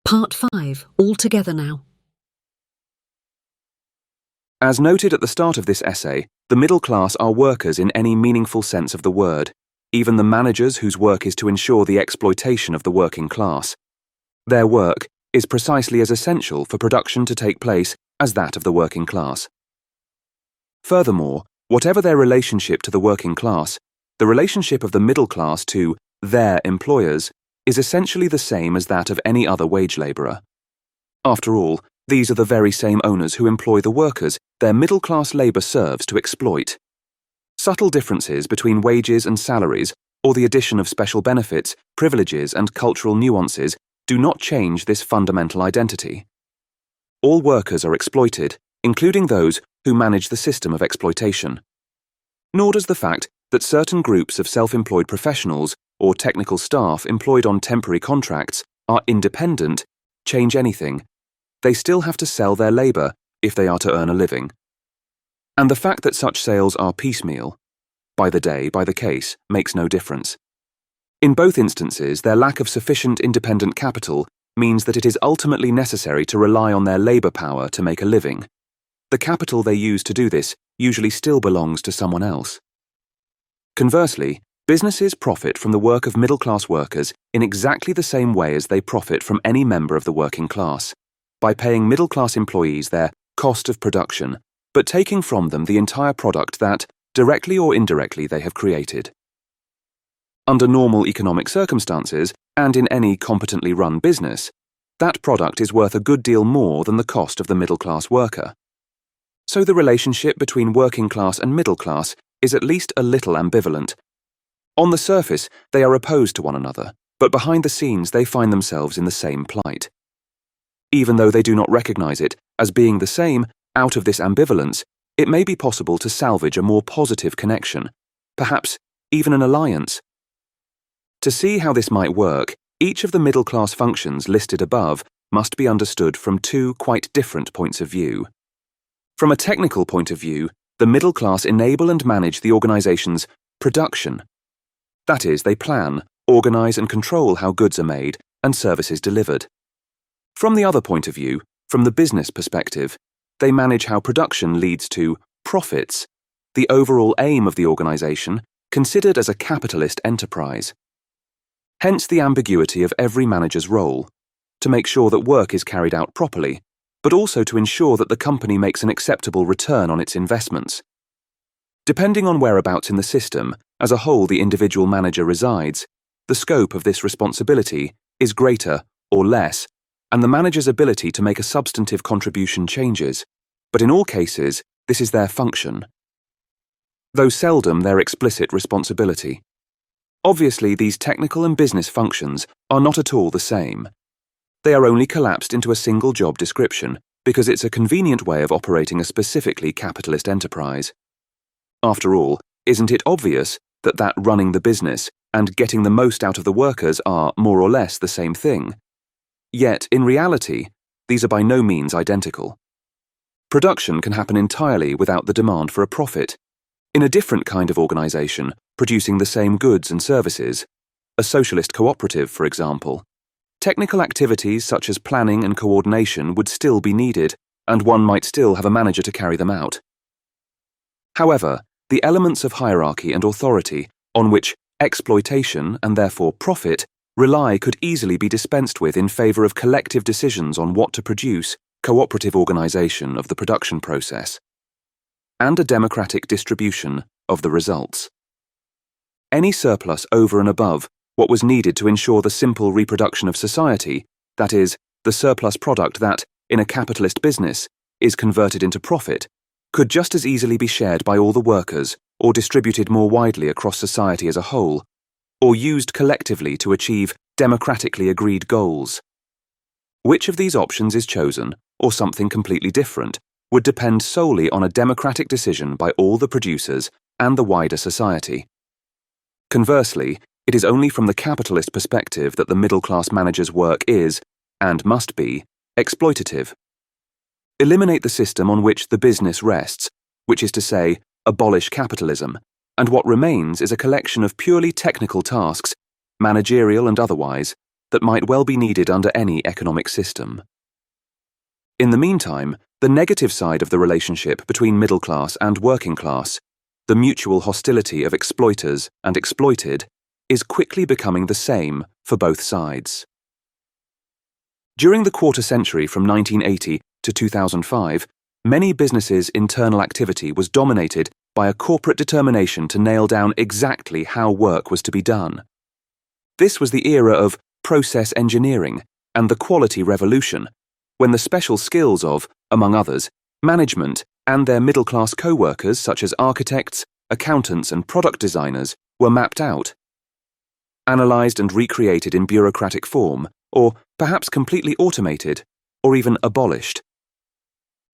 Part 5, all together now. As noted at the start of this essay, the middle class are workers in any meaningful sense of the word, even the managers whose work is to ensure the exploitation of the working class. Their work is precisely as essential for production to take place as that of the working class. Furthermore, whatever their relationship to the working class, the relationship of the middle class to their employers is essentially the same as that of any other wage labourer. After all, these are the very same owners who employ the workers their middle-class labour serves to exploit. Subtle differences between wages and salaries, or the addition of special benefits, privileges and cultural nuances do not change this fundamental identity. All workers are exploited, including those who manage the system of exploitation. Nor does the fact that certain groups of self-employed professionals or technical staff employed on temporary contracts are independent change anything. They still have to sell their labour if they are to earn a living. And the fact that such sales are piecemeal, by the day, by the case, makes no difference. In both instances, their lack of sufficient independent capital means that it is ultimately necessary to rely on their labour power to make a living. The capital they use to do this usually still belongs to someone else. Conversely, businesses profit from the work of middle-class workers in exactly the same way as they profit from any member of the working class, by paying middle-class employees their cost of production, but taking from them the entire product that, directly or indirectly, they have created. Under normal economic circumstances, and in any competently run business, that product is worth a good deal more than the cost of the middle-class worker. So the relationship between working class and middle class is at least a little ambivalent. On the surface, they are opposed to one another, but behind the scenes they find themselves in the same plight. Even though they do not recognize it as being the same, out of this ambivalence, it may be possible to salvage a more positive connection, perhaps even an alliance. To see how this might work, each of the middle-class functions listed above must be understood from two quite different points of view. From a technical point of view, the middle class enable and manage the organization's production. That is, they plan, organize and control how goods are made and services delivered. From the other point of view, from the business perspective, they manage how production leads to profits, the overall aim of the organization, considered as a capitalist enterprise. Hence the ambiguity of every manager's role, to make sure that work is carried out properly, but also to ensure that the company makes an acceptable return on its investments. Depending on whereabouts in the system, as a whole the individual manager resides, the scope of this responsibility is greater or less, and the manager's ability to make a substantive contribution changes, but in all cases, this is their function, though seldom their explicit responsibility. Obviously, these technical and business functions are not at all the same. They are only collapsed into a single job description because it's a convenient way of operating a specifically capitalist enterprise. After all, isn't it obvious that running the business and getting the most out of the workers are more or less the same thing? Yet, in reality, these are by no means identical. Production can happen entirely without the demand for a profit. In a different kind of organization, producing the same goods and services, a socialist cooperative, for example, technical activities such as planning and coordination would still be needed, and one might still have a manager to carry them out. However, the elements of hierarchy and authority on which exploitation, and therefore profit, rely could easily be dispensed with in favor of collective decisions on what to produce, cooperative organization of the production process, and a democratic distribution of the results. Any surplus over and above what was needed to ensure the simple reproduction of society, that is, the surplus product that, in a capitalist business, is converted into profit, could just as easily be shared by all the workers or distributed more widely across society as a whole, or used collectively to achieve democratically agreed goals. Which of these options is chosen, or something completely different, would depend solely on a democratic decision by all the producers and the wider society. Conversely, it is only from the capitalist perspective that the middle-class manager's work is, and must be, exploitative. Eliminate the system on which the business rests, which is to say, abolish capitalism, and what remains is a collection of purely technical tasks, managerial and otherwise, that might well be needed under any economic system. In the meantime, the negative side of the relationship between middle class and working class, the mutual hostility of exploiters and exploited, is quickly becoming the same for both sides. During the quarter century from 1980 to 2005, many businesses' internal activity was dominated by a corporate determination to nail down exactly how work was to be done. This was the era of process engineering and the quality revolution, when the special skills of, among others, management and their middle-class co-workers such as architects, accountants and product designers were mapped out, analysed and recreated in bureaucratic form, or perhaps completely automated, or even abolished.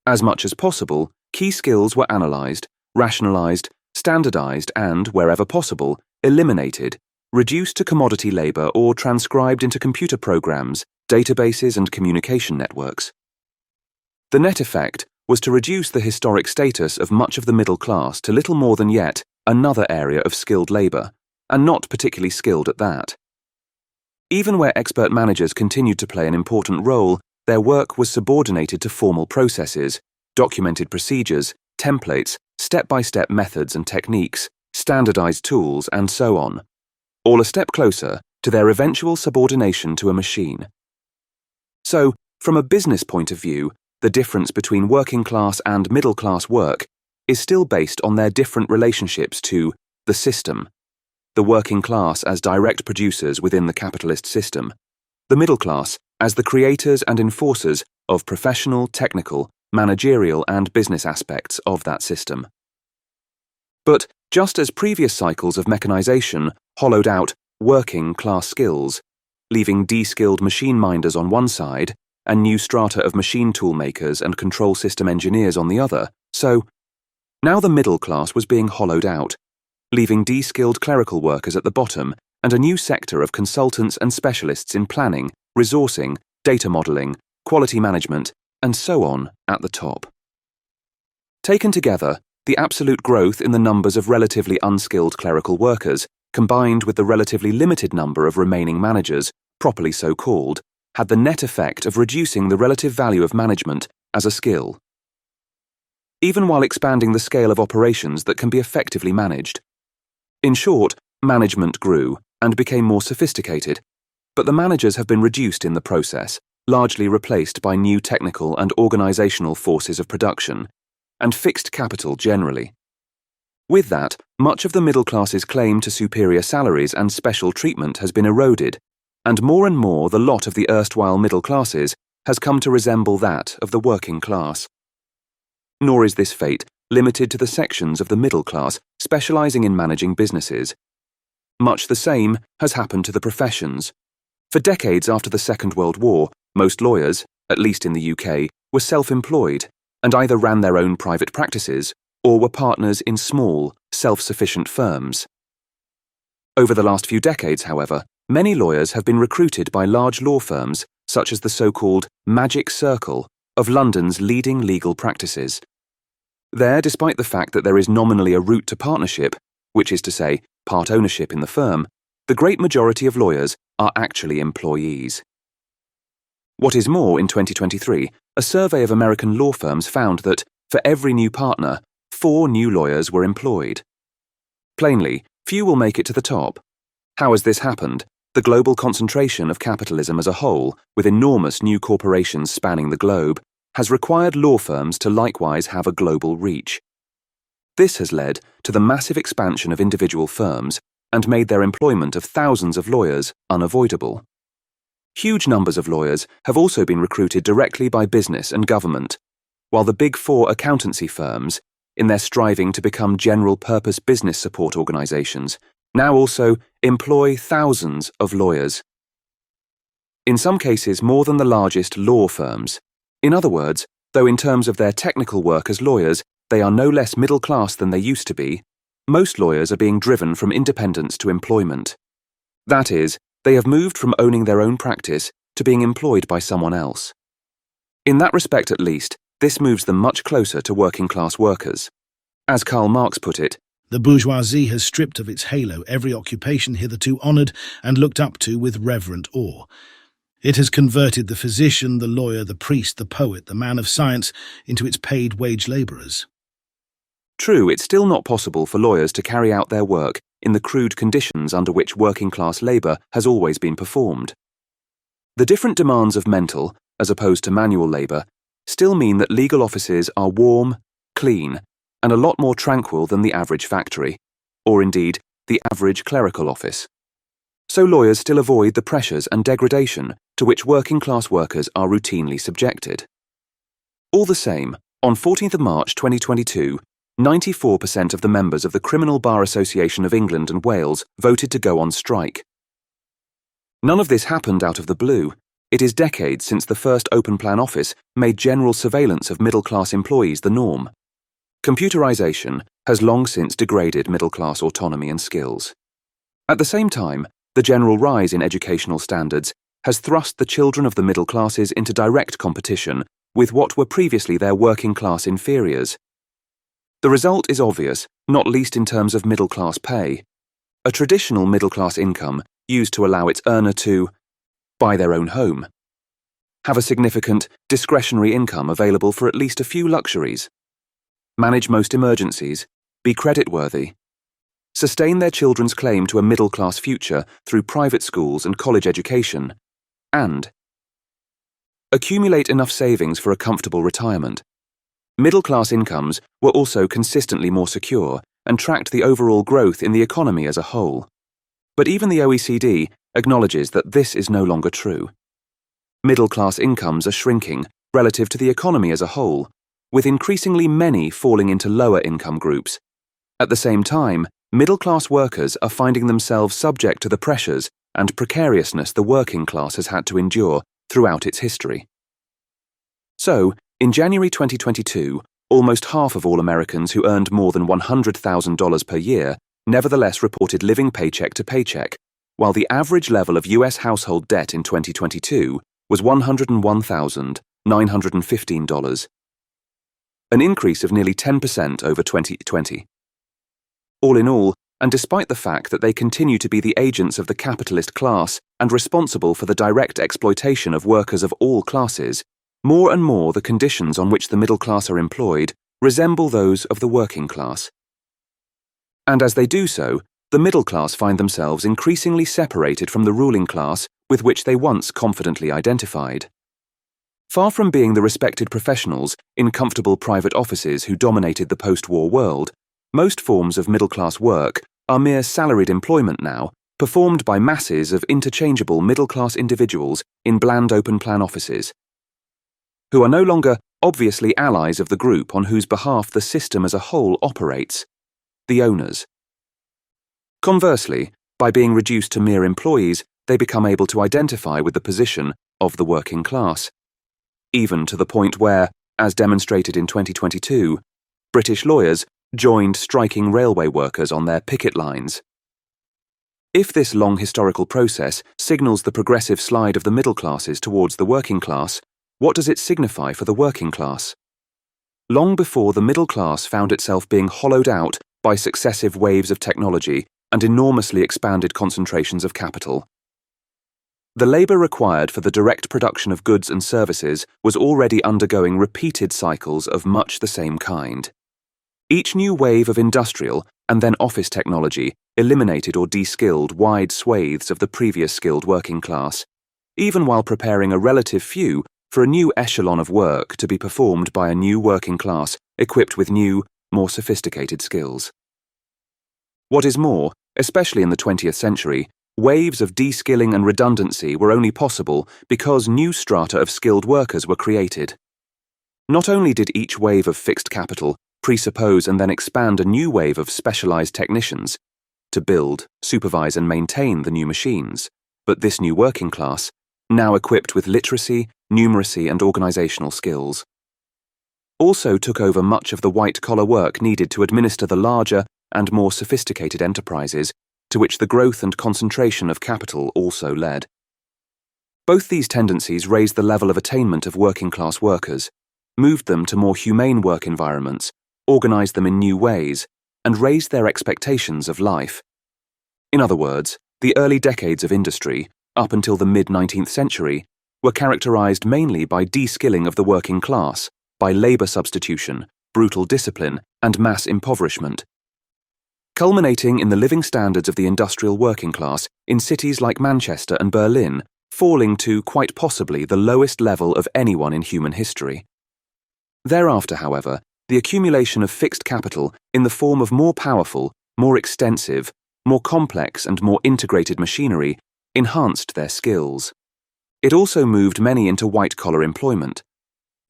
As much as possible, key skills were analysed, rationalised, standardised and, wherever possible, eliminated, reduced to commodity labour or transcribed into computer programs, databases and communication networks. The net effect was to reduce the historic status of much of the middle class to little more than yet another area of skilled labour, and not particularly skilled at that. Even where expert managers continued to play an important role, their work was subordinated to formal processes, documented procedures, templates, step-by-step methods and techniques, standardized tools, and so on, all a step closer to their eventual subordination to a machine. So, from a business point of view, the difference between working class and middle class work is still based on their different relationships to the system, the working class as direct producers within the capitalist system, the middle class as the creators and enforcers of professional, technical, managerial and business aspects of that system. But just as previous cycles of mechanization hollowed out working class skills, leaving de-skilled machine minders on one side and new strata of machine tool makers and control system engineers on the other, so now the middle class was being hollowed out, leaving de-skilled clerical workers at the bottom and a new sector of consultants and specialists in planning, resourcing, data modelling, quality management, and so on at the top. Taken together, the absolute growth in the numbers of relatively unskilled clerical workers, combined with the relatively limited number of remaining managers, properly so called, had the net effect of reducing the relative value of management as a skill, even while expanding the scale of operations that can be effectively managed. In short, management grew and became more sophisticated, but the managers have been reduced in the process, largely replaced by new technical and organizational forces of production, and fixed capital generally. With that, much of the middle class's claim to superior salaries and special treatment has been eroded, and more the lot of the erstwhile middle classes has come to resemble that of the working class. Nor is this fate limited to the sections of the middle class specializing in managing businesses. Much the same has happened to the professions. For decades after the Second World War, most lawyers, at least in the UK, were self-employed and either ran their own private practices or were partners in small, self-sufficient firms. Over the last few decades, however, many lawyers have been recruited by large law firms such as the so-called Magic Circle of London's leading legal practices. There, despite the fact that there is nominally a route to partnership, which is to say, part ownership in the firm, the great majority of lawyers are actually employees. What is more, in 2023, a survey of American law firms found that, for every new partner, 4 new lawyers were employed. Plainly, few will make it to the top. How has this happened? The global concentration of capitalism as a whole, with enormous new corporations spanning the globe, has required law firms to likewise have a global reach. This has led to the massive expansion of individual firms and made their employment of thousands of lawyers unavoidable. Huge numbers of lawyers have also been recruited directly by business and government, while the Big Four accountancy firms, in their striving to become general-purpose business support organizations, now also employ thousands of lawyers. In some cases more than the largest law firms. In other words, though in terms of their technical work as lawyers, they are no less middle class than they used to be, most lawyers are being driven from independence to employment. That is, they have moved from owning their own practice to being employed by someone else. In that respect at least, this moves them much closer to working class workers. As Karl Marx put it, The bourgeoisie has stripped of its halo every occupation hitherto honoured and looked up to with reverent awe. It has converted the physician, the lawyer, the priest, the poet, the man of science into its paid wage labourers. True, it's still not possible for lawyers to carry out their work in the crude conditions under which working-class labour has always been performed. The different demands of mental, as opposed to manual labour, still mean that legal offices are warm, clean, and a lot more tranquil than the average factory, or indeed, the average clerical office. So lawyers still avoid the pressures and degradation to which working-class workers are routinely subjected. All the same, on 14th of March 2022, 94% of the members of the Criminal Bar Association of England and Wales voted to go on strike. None of this happened out of the blue. It is decades since the first open plan office made general surveillance of middle-class employees the norm. Computerization has long since degraded middle-class autonomy and skills. At the same time, the general rise in educational standards has thrust the children of the middle classes into direct competition with what were previously their working-class inferiors. The result is obvious, not least in terms of middle-class pay. A traditional middle-class income used to allow its earner to buy their own home, have a significant discretionary income available for at least a few luxuries, manage most emergencies, be creditworthy, sustain their children's claim to a middle-class future through private schools and college education, and accumulate enough savings for a comfortable retirement. Middle-class incomes were also consistently more secure and tracked the overall growth in the economy as a whole. But even the OECD acknowledges that this is no longer true. Middle-class incomes are shrinking relative to the economy as a whole, with increasingly many falling into lower income groups. At the same time, middle-class workers are finding themselves subject to the pressures and precariousness the working class has had to endure throughout its history. So, in January 2022, almost half of all Americans who earned more than $100,000 per year nevertheless reported living paycheck to paycheck, while the average level of US household debt in 2022 was $101,915, an increase of nearly 10% over 2020. All in all, and despite the fact that they continue to be the agents of the capitalist class and responsible for the direct exploitation of workers of all classes, more and more the conditions on which the middle class are employed resemble those of the working class. And as they do so, the middle class find themselves increasingly separated from the ruling class with which they once confidently identified. Far from being the respected professionals in comfortable private offices who dominated the post-war world, most forms of middle-class work are mere salaried employment now, performed by masses of interchangeable middle-class individuals in bland open-plan offices, who are no longer obviously allies of the group on whose behalf the system as a whole operates, the owners. Conversely, by being reduced to mere employees, they become able to identify with the position of the working class, even to the point where, as demonstrated in 2022, British lawyers joined striking railway workers on their picket lines. If this long historical process signals the progressive slide of the middle classes towards the working class, what does it signify for the working class? Long before the middle class found itself being hollowed out by successive waves of technology and enormously expanded concentrations of capital, the labour required for the direct production of goods and services was already undergoing repeated cycles of much the same kind. Each new wave of industrial and then office technology eliminated or de-skilled wide swathes of the previous skilled working class, even while preparing a relative few for a new echelon of work to be performed by a new working class equipped with new, more sophisticated skills. What is more, especially in the 20th century, waves of de-skilling and redundancy were only possible because new strata of skilled workers were created. Not only did each wave of fixed capital presuppose and then expand a new wave of specialized technicians to build, supervise and maintain the new machines, but this new working class, now equipped with literacy, numeracy and organizational skills, also took over much of the white-collar work needed to administer the larger and more sophisticated enterprises to which the growth and concentration of capital also led. Both these tendencies raised the level of attainment of working-class workers, moved them to more humane work environments, organized them in new ways, and raised their expectations of life. In other words, the early decades of industry, up until the mid-19th century, were characterized mainly by de-skilling of the working class, by labor substitution, brutal discipline, and mass impoverishment, culminating in the living standards of the industrial working class in cities like Manchester and Berlin falling to, quite possibly, the lowest level of anyone in human history. Thereafter, however, the accumulation of fixed capital in the form of more powerful, more extensive, more complex and more integrated machinery enhanced their skills. It also moved many into white-collar employment,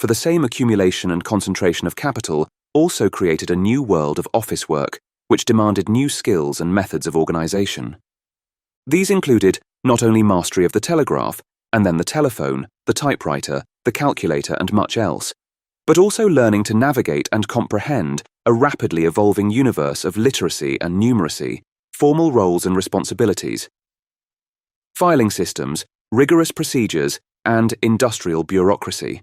for the same accumulation and concentration of capital also created a new world of office work, which demanded new skills and methods of organization. These included not only mastery of the telegraph, and then the telephone, the typewriter, the calculator, and much else, but also learning to navigate and comprehend a rapidly evolving universe of literacy and numeracy, formal roles and responsibilities, filing systems, rigorous procedures, and industrial bureaucracy.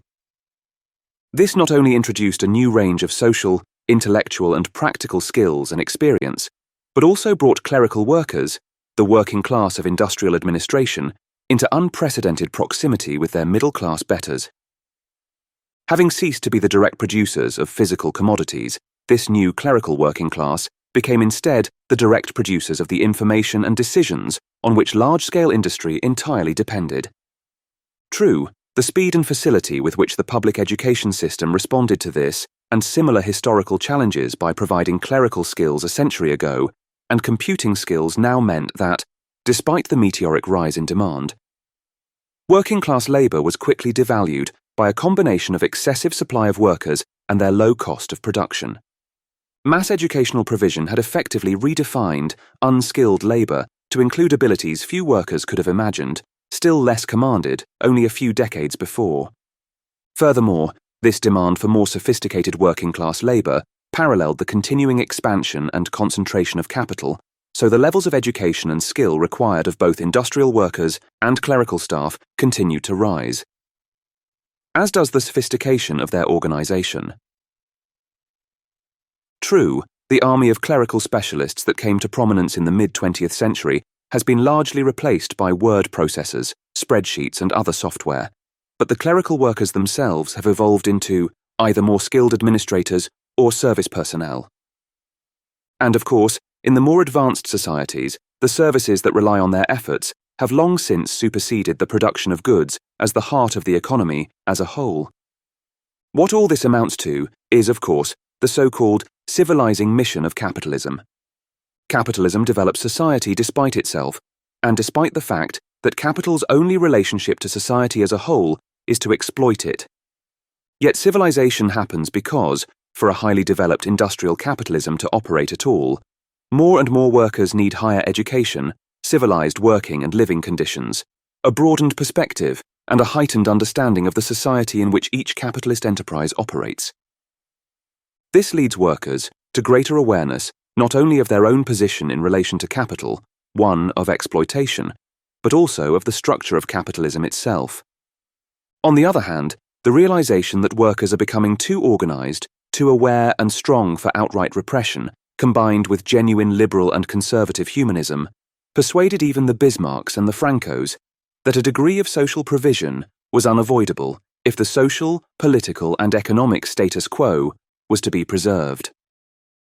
This not only introduced a new range of social, intellectual, and practical skills and experience, but also brought clerical workers, the working class of industrial administration, into unprecedented proximity with their middle-class betters. Having ceased to be the direct producers of physical commodities, this new clerical working class became instead the direct producers of the information and decisions on which large-scale industry entirely depended. True, the speed and facility with which the public education system responded to this and similar historical challenges by providing clerical skills a century ago and computing skills now meant that, despite the meteoric rise in demand, working-class labour was quickly devalued by a combination of excessive supply of workers and their low cost of production. Mass educational provision had effectively redefined unskilled labour to include abilities few workers could have imagined, still less commanded only a few decades before. Furthermore, this demand for more sophisticated working-class labour paralleled the continuing expansion and concentration of capital, so the levels of education and skill required of both industrial workers and clerical staff continued to rise, as does the sophistication of their organisation. True, the army of clerical specialists that came to prominence in the mid-20th century has been largely replaced by word processors, spreadsheets, and other software, but the clerical workers themselves have evolved into either more skilled administrators or service personnel. And of course, in the more advanced societies, the services that rely on their efforts have long since superseded the production of goods as the heart of the economy as a whole. What all this amounts to is, of course, the so-called civilizing mission of capitalism. Capitalism develops society despite itself, and despite the fact that capital's only relationship to society as a whole is to exploit it. Yet civilization happens because, for a highly developed industrial capitalism to operate at all, more and more workers need higher education, civilized working and living conditions, a broadened perspective, and a heightened understanding of the society in which each capitalist enterprise operates. This leads workers to greater awareness not only of their own position in relation to capital, one of exploitation, but also of the structure of capitalism itself. On the other hand, the realization that workers are becoming too organized, too aware and strong for outright repression, combined with genuine liberal and conservative humanism, persuaded even the Bismarcks and the Francos that a degree of social provision was unavoidable if the social, political, and economic status quo was to be preserved.